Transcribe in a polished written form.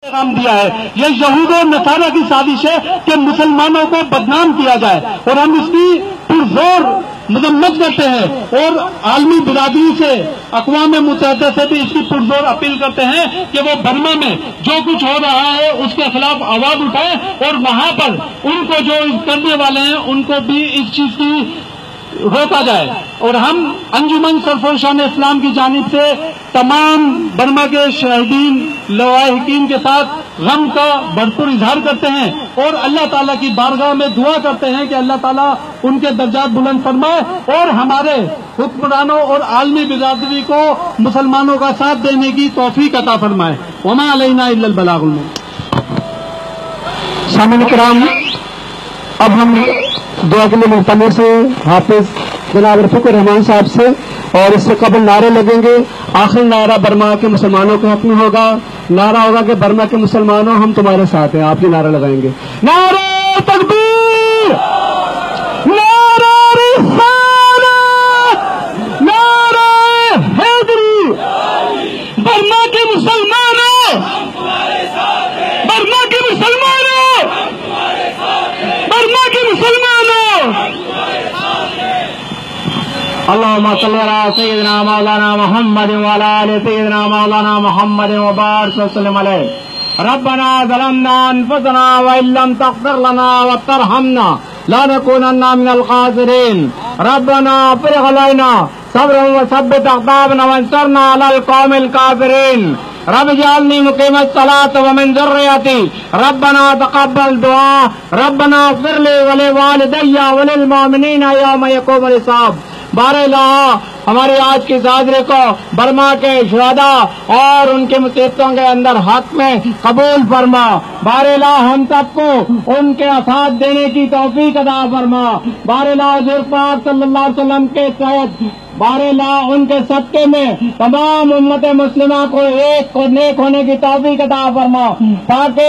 پیغام دیا ہے. یہ یہود و نصارہ کی سازش ہے کہ مسلمانوں کو بدنام کیا جائے اور ہم اس کی پرزور مذمت کرتے ہیں اور عالمی برادری سے اقوام متحدہ سے بھی اس کی پرزور اپیل کرتے ہیں کہ وہ برما میں جو کچھ ہو رہا ہے اس کے خلاف آواز اٹھائیں اور وہاں پر ان کو جو کرنے والے ہیں ان کو بھی اس چیز کی روکا جائے. اور ہم انجمن سرفروشان اسلام کی جانب سے تمام برما کے شہیدین لواحقین کے ساتھ غم کا بھرپور اظہار کرتے ہیں اور اللہ تعالیٰ کی بارگاہ میں دعا کرتے ہیں کہ اللہ تعالیٰ ان کے درجات بلند فرمائے اور ہمارے حکمرانوں اور عالمی برادری کو مسلمانوں کا ساتھ دینے کی توفیق عطا فرمائے. وما علینا الا البلاغ المبین. سامعین کرام، اب ہم دعا کے لیے ملتمس سے حافظ جناب رفیق الرحمان صاحب سے، اور اس سے قبل نعرے لگیں گے. آخری نعرہ برما کے مسلمانوں کے حق میں ہوگا. نعرہ ہوگا کہ برما کے مسلمانوں ہم تمہارے ساتھ ہیں. آپ یہ نعرہ لگائیں گے. نعرہ تکبیر، نعرہ رسالت، نعرہ حیدری. برما کے مسلمانوں، برما کے مسلمانوں، برما کے مسلمانوں. اللهم صل على سيدنا مولانا محمد وعلى آل سيدنا مولانا محمد وبارك وسلم عليه. ربنا ظلمنا انفسنا وان لم تغفر لنا وترحمنا لنكونن من الخاسرين. ربنا افرغ علينا صبرا وثبت اقدامنا وانصرنا على القوم الكافرين. رب اجعلني مقيم الصلاة ومن ذريتي. ربنا تقبل دعاء. ربنا اغفر لي ولوالدي وللمؤمنين يوم يقوم الحساب. بار الہ ہماری آج کی حاضری کو برما کے شہداء اور ان کی مصیبتوں کے اندر حق میں قبول فرما. بار الہ ہم سب کو ان کے ساتھ دینے کی توفیق عطا فرما. بار الہ حضور پاک صلی اللہ علیہ وسلم کے تحت بار الہ ان کے صدقے میں تمام امت مسلمہ کو ایک اور نیک ہونے کی توفیق عطا فرما تاکہ